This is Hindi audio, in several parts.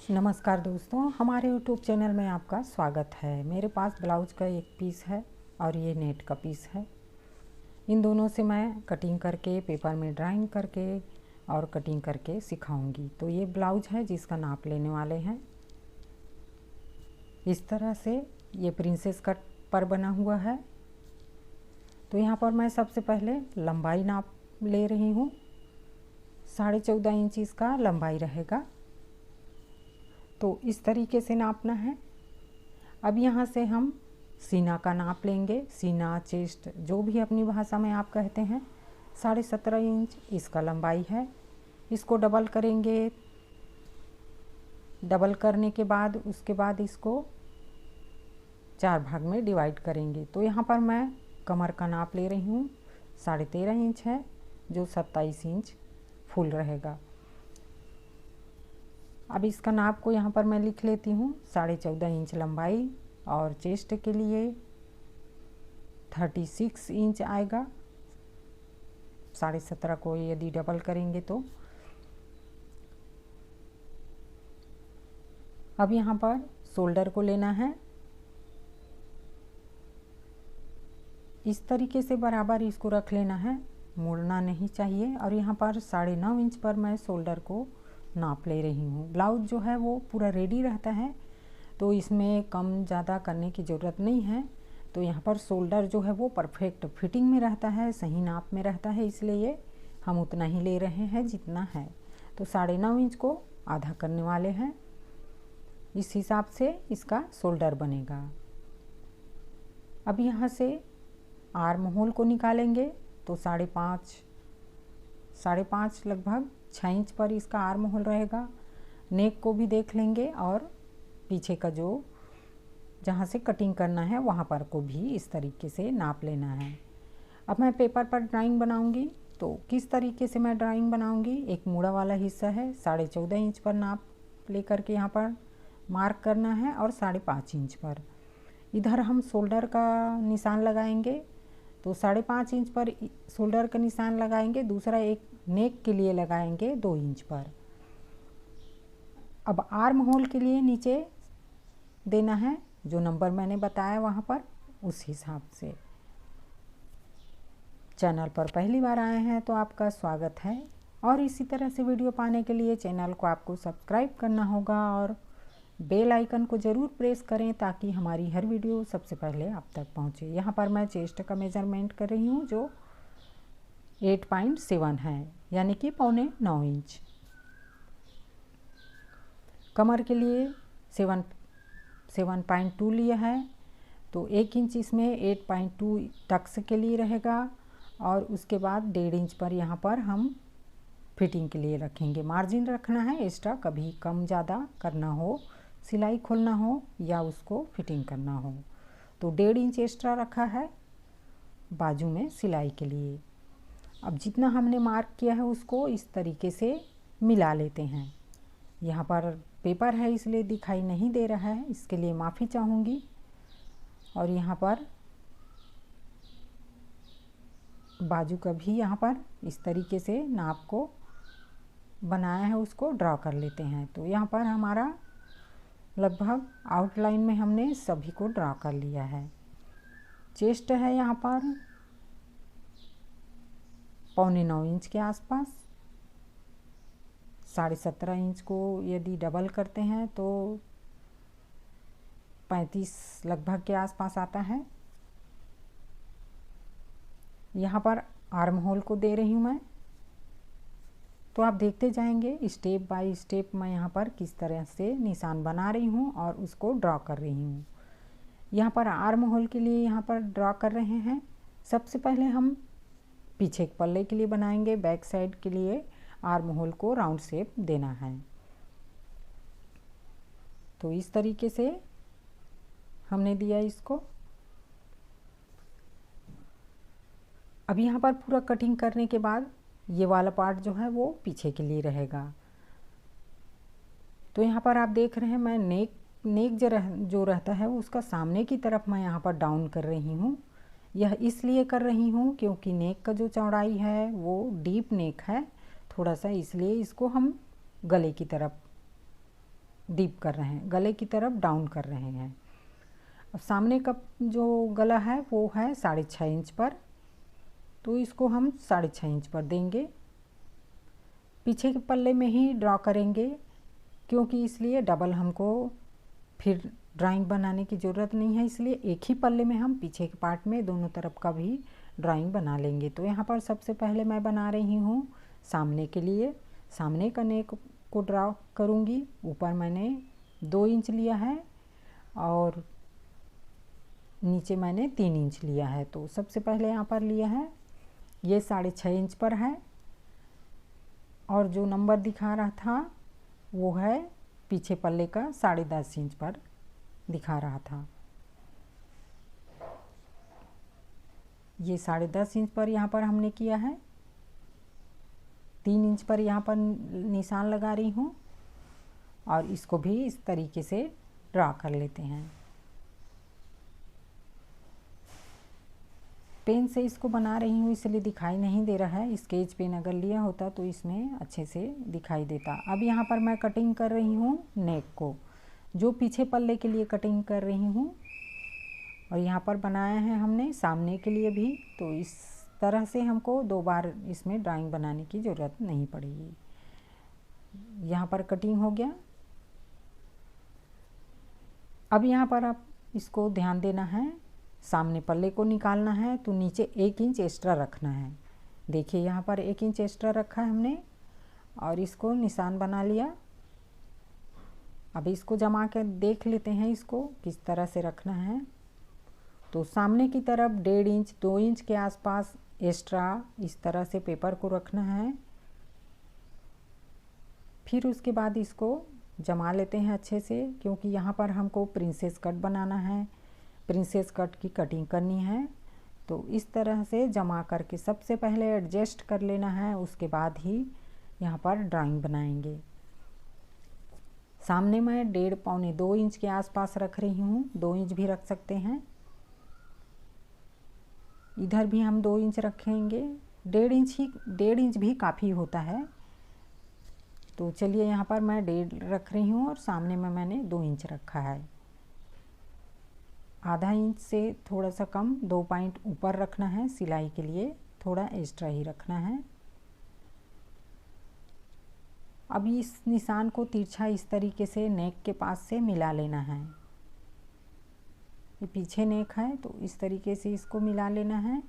नमस्कार दोस्तों, हमारे YouTube चैनल में आपका स्वागत है। मेरे पास ब्लाउज का एक पीस है और ये नेट का पीस है। इन दोनों से मैं कटिंग करके पेपर में ड्राइंग करके और कटिंग करके सिखाऊंगी। तो ये ब्लाउज है जिसका नाप लेने वाले हैं। इस तरह से ये प्रिंसेस कट पर बना हुआ है। तो यहाँ पर मैं सबसे पहले लंबाई नाप ले रही हूँ। 14.5 इंच इसका लंबाई रहेगा। तो इस तरीके से नापना है। अब यहाँ से हम सीना का नाप लेंगे। सीना, चेस्ट, जो भी अपनी भाषा में आप कहते हैं। 17.5 इंच इसका लंबाई है। इसको डबल करेंगे। डबल करने के बाद उसके बाद इसको 4 भाग में डिवाइड करेंगे। तो यहाँ पर मैं कमर का नाप ले रही हूँ। 13.5 इंच है, जो 27 इंच फुल रहेगा। अब इसका नाप को यहाँ पर मैं लिख लेती हूँ। 14.5 इंच लंबाई और चेस्ट के लिए 36 इंच आएगा। 17.5 को यदि डबल करेंगे तो। अब यहाँ पर शोल्डर को लेना है। इस तरीके से बराबर इसको रख लेना है, मुड़ना नहीं चाहिए। और यहाँ पर 9.5 इंच पर मैं शोल्डर को नाप ले रही हूँ। ब्लाउज जो है वो पूरा रेडी रहता है, तो इसमें कम ज़्यादा करने की ज़रूरत नहीं है। तो यहाँ पर शोल्डर जो है वो परफेक्ट फिटिंग में रहता है, सही नाप में रहता है, इसलिए हम उतना ही ले रहे हैं जितना है। तो 9.5 इंच को आधा करने वाले हैं। इस हिसाब से इसका शोल्डर बनेगा। अब यहाँ से आर्म होल को निकालेंगे। तो 5.5 लगभग 6 इंच पर इसका आर्म होल रहेगा। नेक को भी देख लेंगे और पीछे का जो जहाँ से कटिंग करना है वहाँ पर को भी इस तरीके से नाप लेना है। अब मैं पेपर पर ड्राइंग बनाऊंगी। तो किस तरीके से मैं ड्राइंग बनाऊंगी, एक मुड़ा वाला हिस्सा है 14.5 इंच पर नाप लेकर के यहाँ पर मार्क करना है और 5.5 इंच पर इधर हम शोल्डर का निशान लगाएंगे। तो 5.5 इंच पर शोल्डर का निशान लगाएंगे। दूसरा एक नेक के लिए लगाएंगे 2 इंच पर। अब आर्म होल के लिए नीचे देना है, जो नंबर मैंने बताया वहाँ पर, उस हिसाब से। चैनल पर पहली बार आए हैं तो आपका स्वागत है। और इसी तरह से वीडियो पाने के लिए चैनल को आपको सब्सक्राइब करना होगा और बेल आइकन को ज़रूर प्रेस करें ताकि हमारी हर वीडियो सबसे पहले आप तक पहुंचे। यहाँ पर मैं चेस्ट का मेजरमेंट कर रही हूँ, जो 8.7 है, यानी कि 9.25 इंच। कमर के लिए 7.2 लिया है। तो 1 इंच इसमें 8.2 टक्स के लिए रहेगा। और उसके बाद 1.5 इंच पर यहाँ पर हम फिटिंग के लिए रखेंगे। मार्जिन रखना है एक्स्ट्रा, कभी कम ज़्यादा करना हो, सिलाई खोलना हो या उसको फिटिंग करना हो। तो 1.5 इंच एक्स्ट्रा रखा है बाजू में सिलाई के लिए। अब जितना हमने मार्क किया है उसको इस तरीके से मिला लेते हैं। यहाँ पर पेपर है इसलिए दिखाई नहीं दे रहा है, इसके लिए माफ़ी चाहूँगी। और यहाँ पर बाजू का भी यहाँ पर इस तरीके से नाप को बनाया है, उसको ड्रॉ कर लेते हैं। तो यहाँ पर हमारा लगभग आउटलाइन में हमने सभी को ड्रॉ कर लिया है। चेस्ट है यहाँ पर 8.25 इंच के आसपास। 17.5 इंच को यदि डबल करते हैं तो 35 लगभग के आसपास आता है। यहाँ पर आर्म होल को दे रही हूँ मैं। तो आप देखते जाएंगे स्टेप बाय स्टेप मैं यहाँ पर किस तरह से निशान बना रही हूँ और उसको ड्रॉ कर रही हूँ। यहाँ पर आर्म होल के लिए यहाँ पर ड्रॉ कर रहे हैं। सबसे पहले हम पीछे के पल्ले के लिए बनाएंगे। बैक साइड के लिए आर्म होल को राउंड शेप देना है। तो इस तरीके से हमने दिया इसको। अब यहाँ पर पूरा कटिंग करने के बाद ये वाला पार्ट जो है वो पीछे के लिए रहेगा। तो यहाँ पर आप देख रहे हैं मैं नेक जो रहता है उसका सामने की तरफ मैं यहाँ पर डाउन कर रही हूँ। यह इसलिए कर रही हूँ क्योंकि नेक का जो चौड़ाई है वो डीप नेक है थोड़ा सा, इसलिए इसको हम गले की तरफ डीप कर रहे हैं, गले की तरफ डाउन कर रहे हैं। अब सामने का जो गला है वो है 6.5 इंच पर, तो इसको हम 6.5 इंच पर देंगे। पीछे के पल्ले में ही ड्रॉ करेंगे, क्योंकि इसलिए डबल हमको फिर ड्राइंग बनाने की ज़रूरत नहीं है, इसलिए एक ही पल्ले में हम पीछे के पार्ट में दोनों तरफ का भी ड्राइंग बना लेंगे। तो यहाँ पर सबसे पहले मैं बना रही हूँ सामने के लिए, सामने का नेक को ड्रॉ करूँगी। ऊपर मैंने 2 इंच लिया है और नीचे मैंने 3 इंच लिया है। तो सबसे पहले यहाँ पर लिया है, ये 6.5 इंच पर है और जो नंबर दिखा रहा था वो है पीछे पल्ले का 10.5 इंच पर दिखा रहा था। ये 10.5 इंच पर यहाँ पर हमने किया है। 3 इंच पर यहाँ पर निशान लगा रही हूँ और इसको भी इस तरीके से ड्रा कर लेते हैं। पेन से इसको बना रही हूँ इसलिए दिखाई नहीं दे रहा है, स्केच पेन अगर लिया होता तो इसमें अच्छे से दिखाई देता। अब यहाँ पर मैं कटिंग कर रही हूँ नेक को, जो पीछे पल्ले के लिए कटिंग कर रही हूँ। और यहाँ पर बनाया है हमने सामने के लिए भी, तो इस तरह से हमको 2 बार इसमें ड्राइंग बनाने की ज़रूरत नहीं पड़ेगी। यहाँ पर कटिंग हो गया। अब यहाँ पर आप इसको ध्यान देना है, सामने पल्ले को निकालना है तो नीचे 1 इंच एक्स्ट्रा रखना है। देखिए यहाँ पर 1 इंच एक्स्ट्रा रखा है हमने और इसको निशान बना लिया। अब इसको जमा कर देख लेते हैं इसको किस तरह से रखना है। तो सामने की तरफ 1.5 इंच 2 इंच के आसपास एक्स्ट्रा इस तरह से पेपर को रखना है। फिर उसके बाद इसको जमा लेते हैं अच्छे से, क्योंकि यहाँ पर हमको प्रिंसेस कट बनाना है, प्रिंसेस कट की कटिंग करनी है। तो इस तरह से जमा करके सबसे पहले एडजस्ट कर लेना है, उसके बाद ही यहाँ पर ड्राइंग बनाएंगे। सामने मैं 1.5 पौने 2 इंच के आसपास रख रही हूँ, 2 इंच भी रख सकते हैं। इधर भी हम 2 इंच रखेंगे, 1.5 इंच भी काफ़ी होता है। तो चलिए यहाँ पर मैं 1.5 रख रही हूँ और सामने में मैंने 2 इंच रखा है। आधा इंच से थोड़ा सा कम 2 पॉइंट ऊपर रखना है, सिलाई के लिए थोड़ा एक्स्ट्रा ही रखना है। अब इस निशान को तिरछा इस तरीके से नेक के पास से मिला लेना है। ये पीछे नेक है तो इस तरीके से इसको मिला लेना है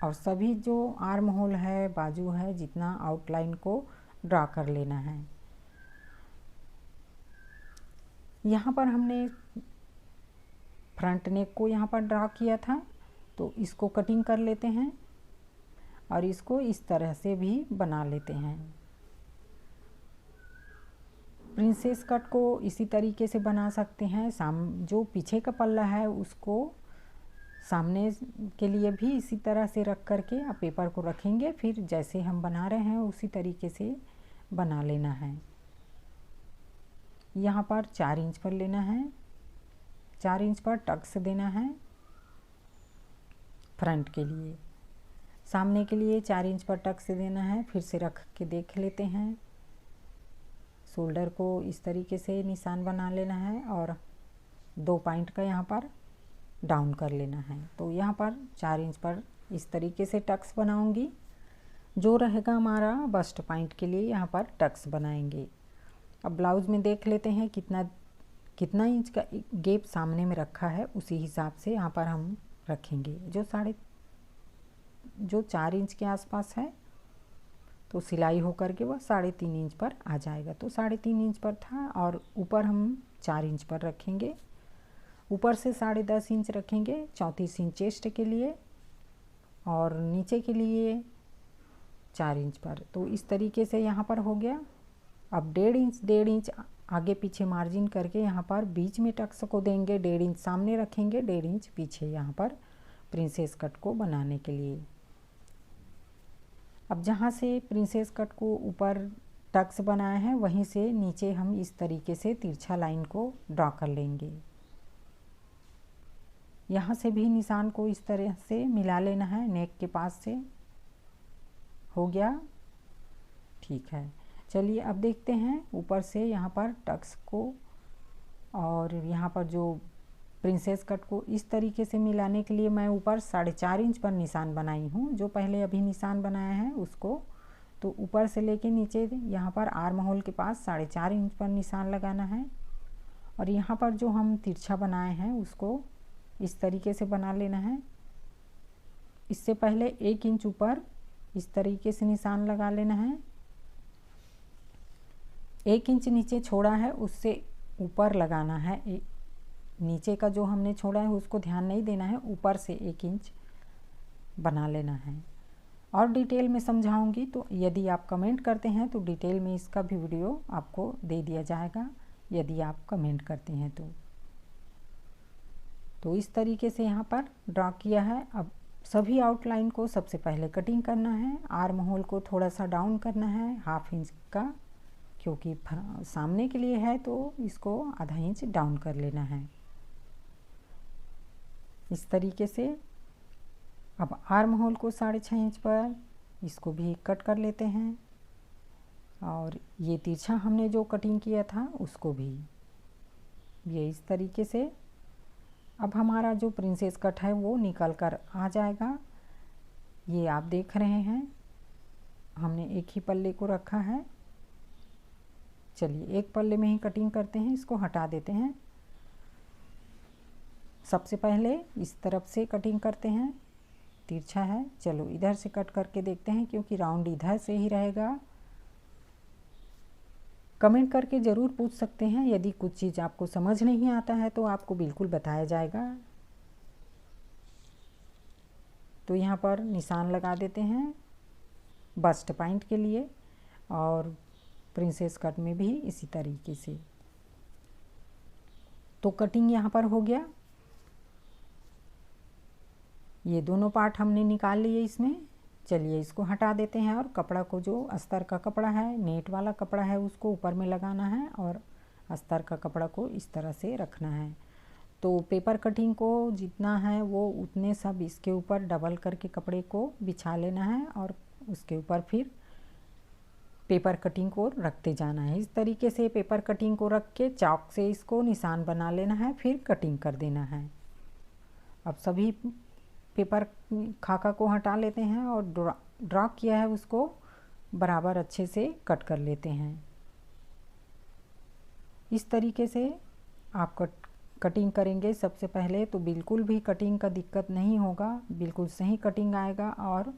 और सभी जो आर्म होल है, बाजू है, जितना आउटलाइन को ड्रा कर लेना है। यहाँ पर हमने फ्रंट नेक को यहाँ पर ड्रा किया था, तो इसको कटिंग कर लेते हैं और इसको इस तरह से भी बना लेते हैं। प्रिंसेस कट को इसी तरीके से बना सकते हैं। जो पीछे का पल्ला है उसको सामने के लिए भी इसी तरह से रख करके आप पेपर को रखेंगे, फिर जैसे हम बना रहे हैं उसी तरीके से बना लेना है। यहाँ पर 4 इंच पर लेना है, 4 इंच पर टक्स देना है फ्रंट के लिए। सामने के लिए 4 इंच पर टक्स देना है। फिर से रख के देख लेते हैं। शोल्डर को इस तरीके से निशान बना लेना है और 2 पॉइंट का यहाँ पर डाउन कर लेना है। तो यहाँ पर 4 इंच पर इस तरीके से टक्स बनाऊंगी। जो रहेगा हमारा बस्ट पॉइंट के लिए यहाँ पर टक्स बनाएंगे। अब ब्लाउज़ में देख लेते हैं कितना इंच का गैप सामने में रखा है, उसी हिसाब से यहाँ पर हम रखेंगे। जो 4 इंच के आसपास है तो सिलाई होकर के वह 3.5 इंच पर आ जाएगा। तो 3.5 इंच पर था और ऊपर हम 4 इंच पर रखेंगे। ऊपर से 10.5 इंच रखेंगे, 34 इंच चेस्ट के लिए और नीचे के लिए 4 इंच पर। तो इस तरीके से यहाँ पर हो गया। अब 1.5 इंच आगे पीछे मार्जिन करके यहाँ पर बीच में टक्स को देंगे। 1.5 इंच सामने रखेंगे, 1.5 इंच पीछे यहाँ पर प्रिंसेस कट को बनाने के लिए। अब जहाँ से प्रिंसेस कट को ऊपर टक्स बनाया है वहीं से नीचे हम इस तरीके से तिरछा लाइन को ड्रा कर लेंगे। यहाँ से भी निशान को इस तरह से मिला लेना है नेक के पास से। हो गया, ठीक है। चलिए अब देखते हैं ऊपर से यहाँ पर टक्स को और यहाँ पर जो प्रिंसेस कट को इस तरीके से मिलाने के लिए मैं ऊपर 4.5 इंच पर निशान बनाई हूँ। जो पहले अभी निशान बनाया है उसको तो ऊपर से लेके नीचे यहाँ पर आर्म होल के पास 4.5 इंच पर निशान लगाना है। और यहाँ पर जो हम तिरछा बनाए हैं उसको इस तरीके से बना लेना है। इससे पहले 1 इंच ऊपर इस तरीके से निशान लगा लेना है। 1 इंच नीचे छोड़ा है उससे ऊपर लगाना है। नीचे का जो हमने छोड़ा है उसको ध्यान नहीं देना है, ऊपर से 1 इंच बना लेना है। और डिटेल में समझाऊंगी, तो यदि आप कमेंट करते हैं तो डिटेल में इसका भी वीडियो आपको दे दिया जाएगा यदि आप कमेंट करते हैं तो इस तरीके से यहाँ पर ड्रा किया है। अब सभी आउटलाइन को सबसे पहले कटिंग करना है। आर्म होल को थोड़ा सा डाउन करना है 1/2 इंच का, क्योंकि सामने के लिए है तो इसको आधा इंच डाउन कर लेना है इस तरीके से। अब आर्म होल को 6.5 इंच पर इसको भी कट कर लेते हैं। और ये तिरछा हमने जो कटिंग किया था उसको भी ये इस तरीके से। अब हमारा जो प्रिंसेस कट है वो निकल कर आ जाएगा। ये आप देख रहे हैं हमने एक ही पल्ले को रखा है। चलिए एक पल्ले में ही कटिंग करते हैं, इसको हटा देते हैं। सबसे पहले इस तरफ से कटिंग करते हैं, तिरछा है। चलो इधर से कट करके देखते हैं, क्योंकि राउंड इधर से ही रहेगा। कमेंट करके ज़रूर पूछ सकते हैं, यदि कुछ चीज़ आपको समझ नहीं आता है तो आपको बिल्कुल बताया जाएगा। तो यहाँ पर निशान लगा देते हैं बस्ट पॉइंट के लिए, और प्रिंसेस कट में भी इसी तरीके से। तो कटिंग यहाँ पर हो गया। ये दोनों पार्ट हमने निकाल लिए इसमें। चलिए इसको हटा देते हैं और कपड़ा को, जो अस्तर का कपड़ा है, नेट वाला कपड़ा है, उसको ऊपर में लगाना है और अस्तर का कपड़ा को इस तरह से रखना है। तो पेपर कटिंग को जितना है वो उतने सब इसके ऊपर डबल करके कपड़े को बिछा लेना है और उसके ऊपर फिर पेपर कटिंग को रखते जाना है। इस तरीके से पेपर कटिंग को रख के चॉक से इसको निशान बना लेना है, फिर कटिंग कर देना है। अब सभी पेपर खाका को हटा लेते हैं और ड्रा किया है उसको बराबर अच्छे से कट कर लेते हैं। इस तरीके से आप कटिंग करेंगे सबसे पहले तो बिल्कुल भी कटिंग का दिक्कत नहीं होगा, बिल्कुल सही कटिंग आएगा और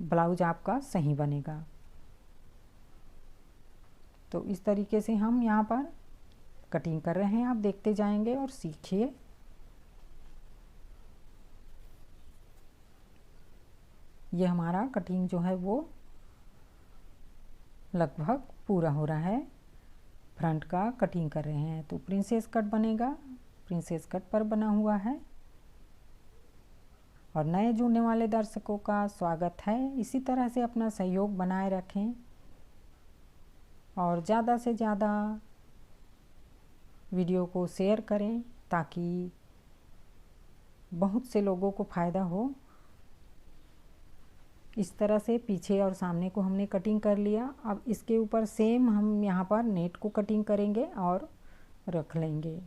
ब्लाउज आपका सही बनेगा। तो इस तरीके से हम यहाँ पर कटिंग कर रहे हैं, आप देखते जाएंगे और सीखिए। ये हमारा कटिंग जो है वो लगभग पूरा हो रहा है। फ्रंट का कटिंग कर रहे हैं तो प्रिंसेस कट बनेगा, प्रिंसेस कट पर बना हुआ है। और नए जुड़ने वाले दर्शकों का स्वागत है। इसी तरह से अपना सहयोग बनाए रखें और ज़्यादा से ज़्यादा वीडियो को शेयर करें ताकि बहुत से लोगों को फ़ायदा हो। इस तरह से पीछे और सामने को हमने कटिंग कर लिया। अब इसके ऊपर सेम हम यहाँ पर नेट को कटिंग करेंगे और रख लेंगे।